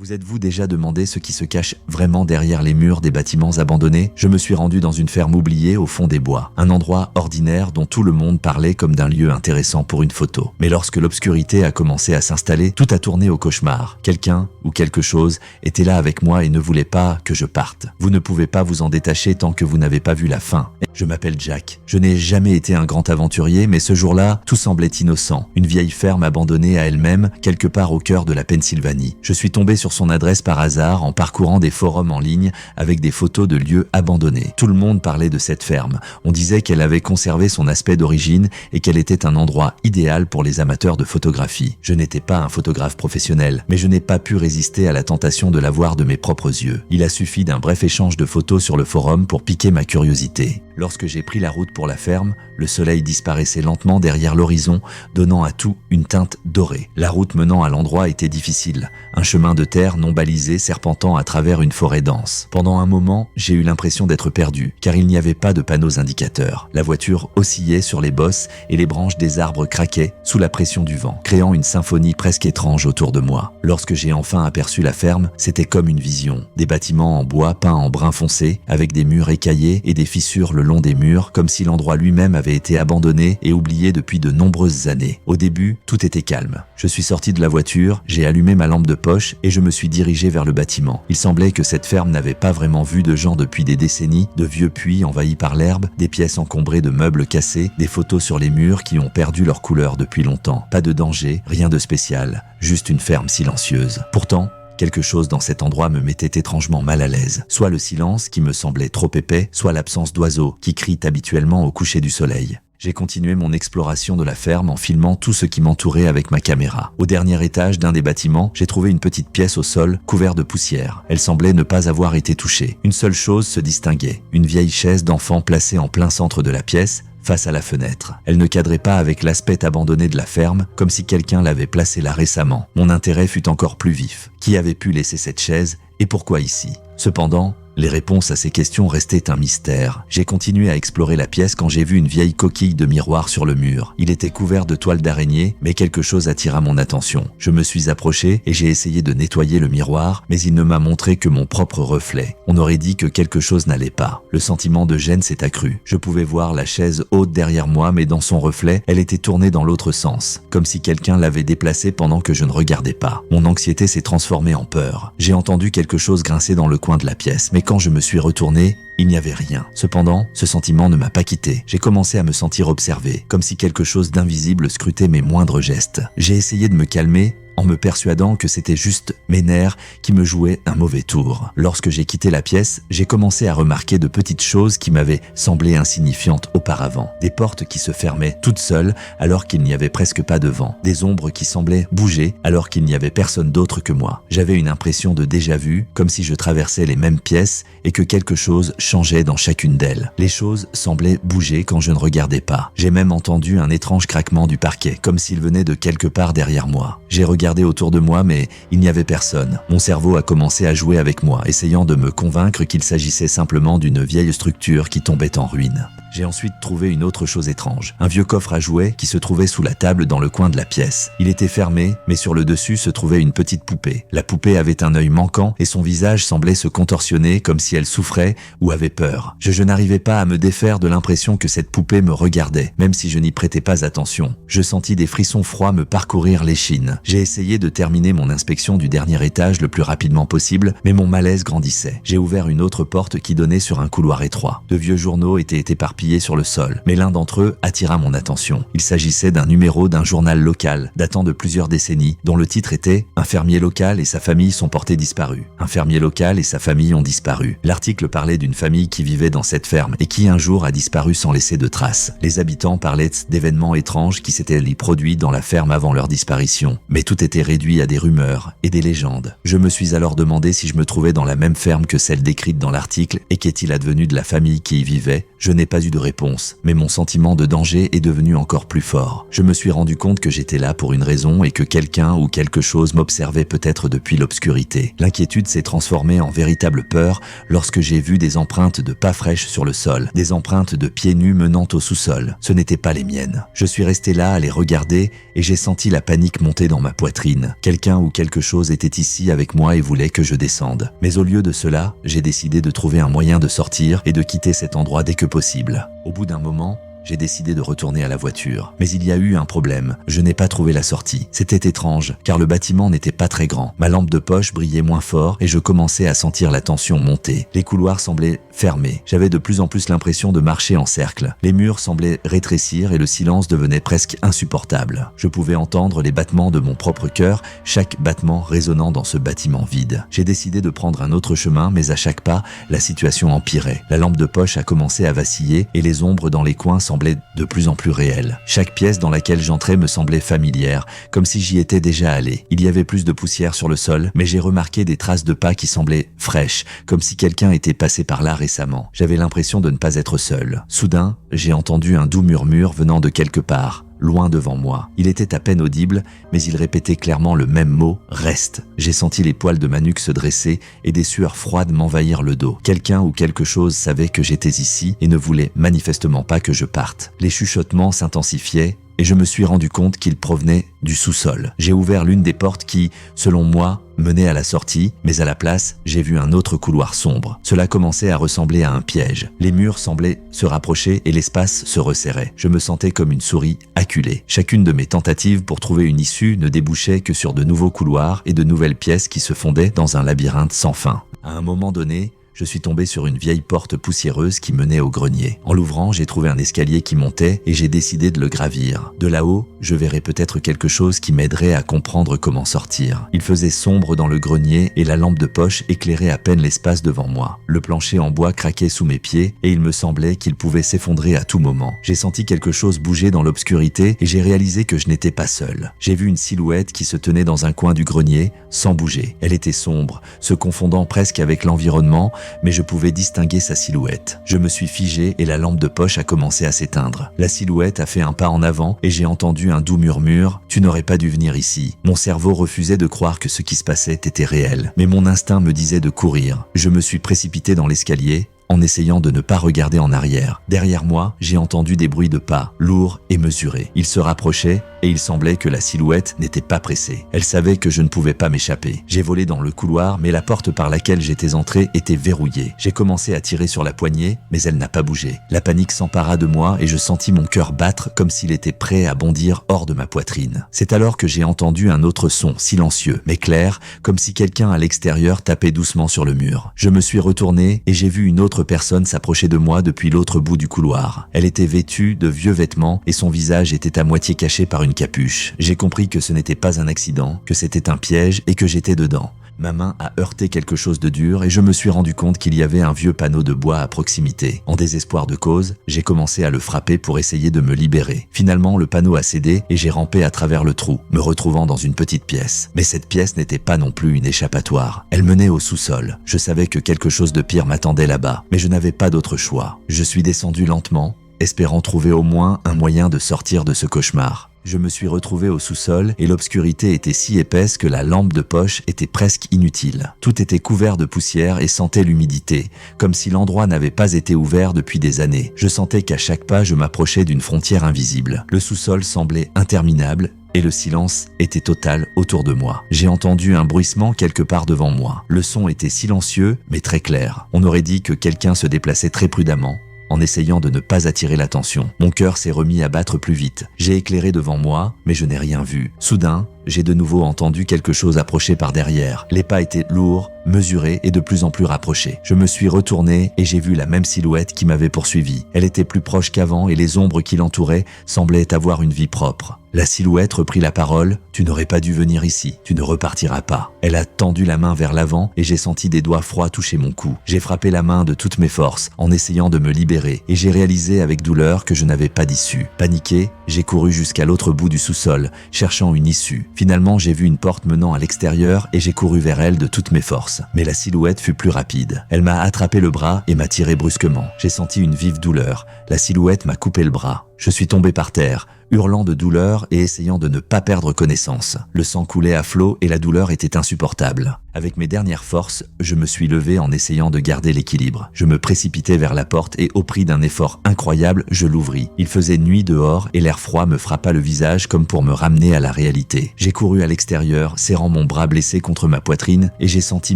Vous êtes-vous déjà demandé ce qui se cache vraiment derrière les murs des bâtiments abandonnés? Je me suis rendu dans une ferme oubliée au fond des bois, un endroit ordinaire dont tout le monde parlait comme d'un lieu intéressant pour une photo. Mais lorsque l'obscurité a commencé à s'installer, tout a tourné au cauchemar. Quelqu'un ou quelque chose était là avec moi et ne voulait pas que je parte. Vous ne pouvez pas vous en détacher tant que vous n'avez pas vu la fin. Je m'appelle Jack. Je n'ai jamais été un grand aventurier, mais ce jour-là, tout semblait innocent. Une vieille ferme abandonnée à elle-même, quelque part au cœur de la Pennsylvanie. Je suis tombé sur son adresse par hasard en parcourant des forums en ligne avec des photos de lieux abandonnés. Tout le monde parlait de cette ferme. On disait qu'elle avait conservé son aspect d'origine et qu'elle était un endroit idéal pour les amateurs de photographie. Je n'étais pas un photographe professionnel, mais je n'ai pas pu résister à la tentation de la voir de mes propres yeux. Il a suffi d'un bref échange de photos sur le forum pour piquer ma curiosité. Lorsque j'ai pris la route pour la ferme, le soleil disparaissait lentement derrière l'horizon, donnant à tout une teinte dorée. La route menant à l'endroit était difficile, un chemin de terre non balisé serpentant à travers une forêt dense. Pendant un moment, j'ai eu l'impression d'être perdu, car il n'y avait pas de panneaux indicateurs. La voiture oscillait sur les bosses et les branches des arbres craquaient sous la pression du vent, créant une symphonie presque étrange autour de moi. Lorsque j'ai enfin aperçu la ferme, c'était comme une vision. Des bâtiments en bois peints en brun foncé, avec des murs écaillés et des fissures le long des murs, comme si l'endroit lui-même avait été abandonné et oublié depuis de nombreuses années. Au début, tout était calme. Je suis sorti de la voiture, j'ai allumé ma lampe de poche et je me suis dirigé vers le bâtiment. Il semblait que cette ferme n'avait pas vraiment vu de gens depuis des décennies, de vieux puits envahis par l'herbe, des pièces encombrées de meubles cassés, des photos sur les murs qui ont perdu leur couleur depuis longtemps. Pas de danger, rien de spécial, juste une ferme silencieuse. Pourtant, quelque chose dans cet endroit me mettait étrangement mal à l'aise. Soit le silence qui me semblait trop épais, soit l'absence d'oiseaux qui crient habituellement au coucher du soleil. J'ai continué mon exploration de la ferme en filmant tout ce qui m'entourait avec ma caméra. Au dernier étage d'un des bâtiments, j'ai trouvé une petite pièce au sol couverte de poussière. Elle semblait ne pas avoir été touchée. Une seule chose se distinguait, une vieille chaise d'enfant placée en plein centre de la pièce, face à la fenêtre. Elle ne cadrait pas avec l'aspect abandonné de la ferme, comme si quelqu'un l'avait placée là récemment. Mon intérêt fut encore plus vif. Qui avait pu laisser cette chaise et pourquoi ici? Cependant, les réponses à ces questions restaient un mystère. J'ai continué à explorer la pièce quand j'ai vu une vieille coquille de miroir sur le mur. Il était couvert de toiles d'araignée, mais quelque chose attira mon attention. Je me suis approché et j'ai essayé de nettoyer le miroir, mais il ne m'a montré que mon propre reflet. On aurait dit que quelque chose n'allait pas. Le sentiment de gêne s'est accru. Je pouvais voir la chaise haute derrière moi, mais dans son reflet, elle était tournée dans l'autre sens, comme si quelqu'un l'avait déplacée pendant que je ne regardais pas. Mon anxiété s'est transformée en peur. J'ai entendu quelque chose grincer dans le coin de la pièce, mais quand je me suis retourné, il n'y avait rien. Cependant, ce sentiment ne m'a pas quitté. J'ai commencé à me sentir observé, comme si quelque chose d'invisible scrutait mes moindres gestes. J'ai essayé de me calmer, en me persuadant que c'était juste mes nerfs qui me jouaient un mauvais tour. Lorsque j'ai quitté la pièce, j'ai commencé à remarquer de petites choses qui m'avaient semblé insignifiantes auparavant. Des portes qui se fermaient toutes seules alors qu'il n'y avait presque pas de vent. Des ombres qui semblaient bouger alors qu'il n'y avait personne d'autre que moi. J'avais une impression de déjà-vu, comme si je traversais les mêmes pièces et que quelque chose changeait dans chacune d'elles. Les choses semblaient bouger quand je ne regardais pas. J'ai même entendu un étrange craquement du parquet, comme s'il venait de quelque part derrière moi. J'ai regardé autour de moi, mais il n'y avait personne. Mon cerveau a commencé à jouer avec moi, essayant de me convaincre qu'il s'agissait simplement d'une vieille structure qui tombait en ruine. J'ai ensuite trouvé une autre chose étrange, un vieux coffre à jouets qui se trouvait sous la table dans le coin de la pièce. Il était fermé, mais sur le dessus se trouvait une petite poupée. La poupée avait un œil manquant et son visage semblait se contorsionner comme si elle souffrait ou avait peur. Je n'arrivais pas à me défaire de l'impression que cette poupée me regardait, même si je n'y prêtais pas attention. Je sentis des frissons froids me parcourir l'échine. J'ai essayé de terminer mon inspection du dernier étage le plus rapidement possible, mais mon malaise grandissait. J'ai ouvert une autre porte qui donnait sur un couloir étroit. De vieux journaux étaient éparpillés sur le sol, mais l'un d'entre eux attira mon attention. Il s'agissait d'un numéro d'un journal local, datant de plusieurs décennies, dont le titre était « Un fermier local et sa famille sont portés disparus ». Un fermier local et sa famille ont disparu. L'article parlait d'une famille qui vivait dans cette ferme et qui un jour a disparu sans laisser de traces. Les habitants parlaient d'événements étranges qui s'étaient produits dans la ferme avant leur disparition, mais tout était réduit à des rumeurs et des légendes. Je me suis alors demandé si je me trouvais dans la même ferme que celle décrite dans l'article et qu'est-il advenu de la famille qui y vivait. Je n'ai pas eu de réponse, mais mon sentiment de danger est devenu encore plus fort. Je me suis rendu compte que j'étais là pour une raison et que quelqu'un ou quelque chose m'observait peut-être depuis l'obscurité. L'inquiétude s'est transformée en véritable peur lorsque j'ai vu des empreintes de pas fraîches sur le sol, des empreintes de pieds nus menant au sous-sol. Ce n'étaient pas les miennes. Je suis resté là à les regarder et j'ai senti la panique monter dans ma poitrine. Quelqu'un ou quelque chose était ici avec moi et voulait que je descende. Mais au lieu de cela, j'ai décidé de trouver un moyen de sortir et de quitter cet endroit dès que possible. Au bout d'un moment, j'ai décidé de retourner à la voiture. Mais il y a eu un problème. Je n'ai pas trouvé la sortie. C'était étrange, car le bâtiment n'était pas très grand. Ma lampe de poche brillait moins fort et je commençais à sentir la tension monter. Les couloirs semblaient fermés. J'avais de plus en plus l'impression de marcher en cercle. Les murs semblaient rétrécir et le silence devenait presque insupportable. Je pouvais entendre les battements de mon propre cœur, chaque battement résonnant dans ce bâtiment vide. J'ai décidé de prendre un autre chemin, mais à chaque pas, la situation empirait. La lampe de poche a commencé à vaciller et les ombres dans les coins semblait de plus en plus réelle. Chaque pièce dans laquelle j'entrais me semblait familière, comme si j'y étais déjà allé. Il y avait plus de poussière sur le sol, mais j'ai remarqué des traces de pas qui semblaient fraîches, comme si quelqu'un était passé par là récemment. J'avais l'impression de ne pas être seul. Soudain, j'ai entendu un doux murmure venant de quelque part, loin devant moi. Il était à peine audible, mais il répétait clairement le même mot, « Reste ». J'ai senti les poils de ma nuque se dresser et des sueurs froides m'envahir le dos. Quelqu'un ou quelque chose savait que j'étais ici et ne voulait manifestement pas que je parte. Les chuchotements s'intensifiaient et je me suis rendu compte qu'ils provenaient du sous-sol. J'ai ouvert l'une des portes qui, selon moi, menait à la sortie, mais à la place, j'ai vu un autre couloir sombre. Cela commençait à ressembler à un piège. Les murs semblaient se rapprocher et l'espace se resserrait. Je me sentais comme une souris acculée. Chacune de mes tentatives pour trouver une issue ne débouchait que sur de nouveaux couloirs et de nouvelles pièces qui se fondaient dans un labyrinthe sans fin. À un moment donné, je suis tombé sur une vieille porte poussiéreuse qui menait au grenier. En l'ouvrant, j'ai trouvé un escalier qui montait et j'ai décidé de le gravir. De là-haut, je verrais peut-être quelque chose qui m'aiderait à comprendre comment sortir. Il faisait sombre dans le grenier et la lampe de poche éclairait à peine l'espace devant moi. Le plancher en bois craquait sous mes pieds et il me semblait qu'il pouvait s'effondrer à tout moment. J'ai senti quelque chose bouger dans l'obscurité et j'ai réalisé que je n'étais pas seul. J'ai vu une silhouette qui se tenait dans un coin du grenier, sans bouger. Elle était sombre, se confondant presque avec l'environnement, mais je pouvais distinguer sa silhouette. Je me suis figé et la lampe de poche a commencé à s'éteindre. La silhouette a fait un pas en avant et j'ai entendu un doux murmure « Tu n'aurais pas dû venir ici ». Mon cerveau refusait de croire que ce qui se passait était réel, mais mon instinct me disait de courir. Je me suis précipité dans l'escalier, en essayant de ne pas regarder en arrière. Derrière moi, j'ai entendu des bruits de pas, lourds et mesurés. Ils se rapprochaient et il semblait que la silhouette n'était pas pressée. Elle savait que je ne pouvais pas m'échapper. J'ai volé dans le couloir, mais la porte par laquelle j'étais entré était verrouillée. J'ai commencé à tirer sur la poignée, mais elle n'a pas bougé. La panique s'empara de moi et je sentis mon cœur battre comme s'il était prêt à bondir hors de ma poitrine. C'est alors que j'ai entendu un autre son, silencieux, mais clair, comme si quelqu'un à l'extérieur tapait doucement sur le mur. Je me suis retourné et j'ai vu une autre personne s'approcher de moi depuis l'autre bout du couloir. Elle était vêtue de vieux vêtements et son visage était à moitié caché par une capuche. J'ai compris que ce n'était pas un accident, que c'était un piège et que j'étais dedans. Ma main a heurté quelque chose de dur et je me suis rendu compte qu'il y avait un vieux panneau de bois à proximité. En désespoir de cause, j'ai commencé à le frapper pour essayer de me libérer. Finalement, le panneau a cédé et j'ai rampé à travers le trou, me retrouvant dans une petite pièce. Mais cette pièce n'était pas non plus une échappatoire. Elle menait au sous-sol. Je savais que quelque chose de pire m'attendait là-bas, mais je n'avais pas d'autre choix. Je suis descendu lentement, espérant trouver au moins un moyen de sortir de ce cauchemar. Je me suis retrouvé au sous-sol et l'obscurité était si épaisse que la lampe de poche était presque inutile. Tout était couvert de poussière et sentait l'humidité, comme si l'endroit n'avait pas été ouvert depuis des années. Je sentais qu'à chaque pas, je m'approchais d'une frontière invisible. Le sous-sol semblait interminable et le silence était total autour de moi. J'ai entendu un bruissement quelque part devant moi. Le son était silencieux mais très clair. On aurait dit que quelqu'un se déplaçait très prudemment, en essayant de ne pas attirer l'attention. Mon cœur s'est remis à battre plus vite. J'ai éclairé devant moi, mais je n'ai rien vu. Soudain, j'ai de nouveau entendu quelque chose approcher par derrière. Les pas étaient lourds, mesurés et de plus en plus rapprochés. Je me suis retourné et j'ai vu la même silhouette qui m'avait poursuivi. Elle était plus proche qu'avant et les ombres qui l'entouraient semblaient avoir une vie propre. La silhouette reprit la parole. « Tu n'aurais pas dû venir ici, tu ne repartiras pas ». Elle a tendu la main vers l'avant et j'ai senti des doigts froids toucher mon cou. J'ai frappé la main de toutes mes forces en essayant de me libérer et j'ai réalisé avec douleur que je n'avais pas d'issue. Paniqué, j'ai couru jusqu'à l'autre bout du sous-sol, cherchant une issue. Finalement, j'ai vu une porte menant à l'extérieur et j'ai couru vers elle de toutes mes forces. Mais la silhouette fut plus rapide. Elle m'a attrapé le bras et m'a tiré brusquement. J'ai senti une vive douleur. La silhouette m'a coupé le bras. Je suis tombé par terre, hurlant de douleur et essayant de ne pas perdre connaissance. Le sang coulait à flot et la douleur était insupportable. Avec mes dernières forces, je me suis levé en essayant de garder l'équilibre. Je me précipitai vers la porte et au prix d'un effort incroyable, je l'ouvris. Il faisait nuit dehors et l'air froid me frappa le visage comme pour me ramener à la réalité. J'ai couru à l'extérieur, serrant mon bras blessé contre ma poitrine et j'ai senti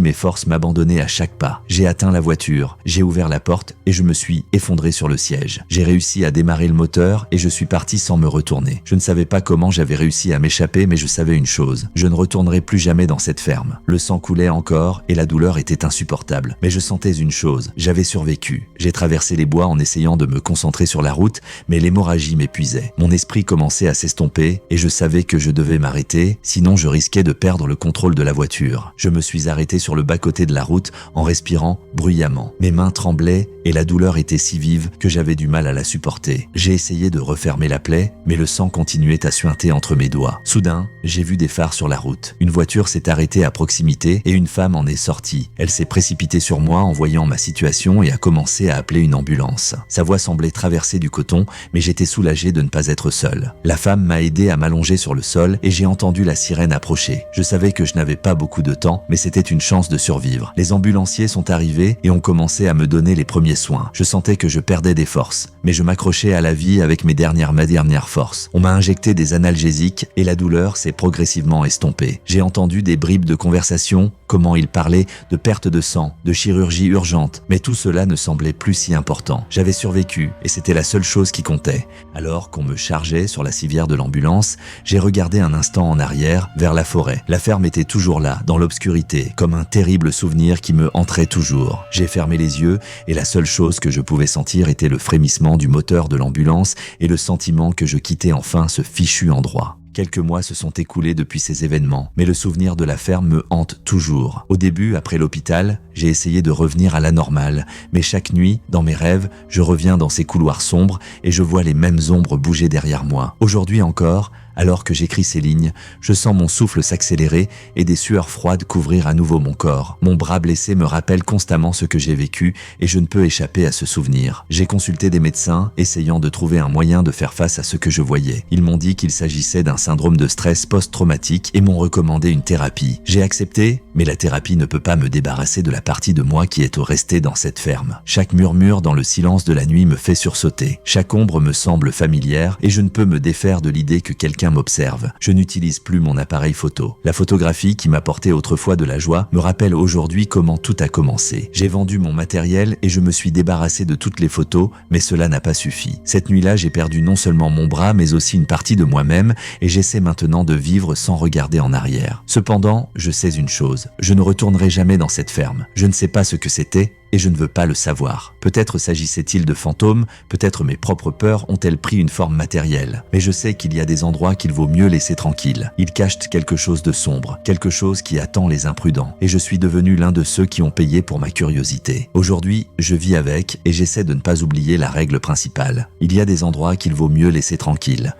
mes forces m'abandonner à chaque pas. J'ai atteint la voiture, j'ai ouvert la porte et je me suis effondré sur le siège. J'ai réussi à démarrer le moteur et je suis parti sans me retourner. Je ne savais pas comment j'avais réussi à m'échapper, mais je savais une chose. Je ne retournerai plus jamais dans cette ferme. Le sang coulait encore et la douleur était insupportable. Mais je sentais une chose, j'avais survécu. J'ai traversé les bois en essayant de me concentrer sur la route, mais l'hémorragie m'épuisait. Mon esprit commençait à s'estomper et je savais que je devais m'arrêter, sinon je risquais de perdre le contrôle de la voiture. Je me suis arrêté sur le bas-côté de la route en respirant bruyamment. Mes mains tremblaient et la douleur était si vive que j'avais du mal à la supporter. J'ai essayé de refermer la plaie, mais le sang continuait à suinter entre mes doigts. Soudain, j'ai vu des phares sur la route. Une voiture s'est arrêtée à proximité et une femme en est sortie. Elle s'est précipitée sur moi en voyant ma situation et a commencé à appeler une ambulance. Sa voix semblait traverser du coton, mais j'étais soulagé de ne pas être seul. La femme m'a aidé à m'allonger sur le sol et j'ai entendu la sirène approcher. Je savais que je n'avais pas beaucoup de temps, mais c'était une chance de survivre. Les ambulanciers sont arrivés et ont commencé à me donner les premiers soins. Je sentais que je perdais des forces, mais je m'accrochais à la vie avec mes dernières forces. On m'a injecté des analgésiques et la douleur s'est progressivement estompée. J'ai entendu des bribes de conversation, comment ils parlaient de perte de sang, de chirurgie urgente, mais tout cela ne semblait plus si important. J'avais survécu et c'était la seule chose qui comptait. Alors qu'on me chargeait sur la civière de l'ambulance, j'ai regardé un instant en arrière, vers la forêt. La ferme était toujours là, dans l'obscurité, comme un terrible souvenir qui me hantrait toujours. J'ai fermé les yeux et la seule chose que je pouvais sentir était le frémissement du moteur de l'ambulance et le sentiment que je quittais enfin ce fichu endroit. Quelques mois se sont écoulés depuis ces événements, mais le souvenir de la ferme me hante toujours. Au début, après l'hôpital, j'ai essayé de revenir à la normale, mais chaque nuit, dans mes rêves, je reviens dans ces couloirs sombres et je vois les mêmes ombres bouger derrière moi. Aujourd'hui encore, alors que j'écris ces lignes, je sens mon souffle s'accélérer et des sueurs froides couvrir à nouveau mon corps. Mon bras blessé me rappelle constamment ce que j'ai vécu et je ne peux échapper à ce souvenir. J'ai consulté des médecins, essayant de trouver un moyen de faire face à ce que je voyais. Ils m'ont dit qu'il s'agissait d'un syndrome de stress post-traumatique et m'ont recommandé une thérapie. J'ai accepté, mais la thérapie ne peut pas me débarrasser de la partie de moi qui est restée dans cette ferme. Chaque murmure dans le silence de la nuit me fait sursauter. Chaque ombre me semble familière et je ne peux me défaire de l'idée que quelqu'un m'observe. Je n'utilise plus mon appareil photo. La photographie qui m'apportait autrefois de la joie me rappelle aujourd'hui comment tout a commencé. J'ai vendu mon matériel et je me suis débarrassé de toutes les photos, mais cela n'a pas suffi. Cette nuit-là, j'ai perdu non seulement mon bras, mais aussi une partie de moi-même et j'essaie maintenant de vivre sans regarder en arrière. Cependant, je sais une chose, je ne retournerai jamais dans cette ferme. Je ne sais pas ce que c'était et je ne veux pas le savoir. Peut-être s'agissait-il de fantômes, peut-être mes propres peurs ont-elles pris une forme matérielle. Mais je sais qu'il y a des endroits qu'il vaut mieux laisser tranquilles. Ils cachent quelque chose de sombre, quelque chose qui attend les imprudents. Et je suis devenu l'un de ceux qui ont payé pour ma curiosité. Aujourd'hui, je vis avec et j'essaie de ne pas oublier la règle principale. Il y a des endroits qu'il vaut mieux laisser tranquilles.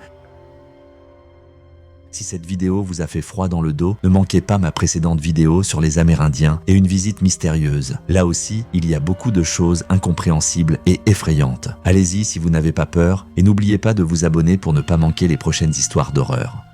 Si cette vidéo vous a fait froid dans le dos, ne manquez pas ma précédente vidéo sur les Amérindiens et une visite mystérieuse. Là aussi, il y a beaucoup de choses incompréhensibles et effrayantes. Allez-y si vous n'avez pas peur et n'oubliez pas de vous abonner pour ne pas manquer les prochaines histoires d'horreur.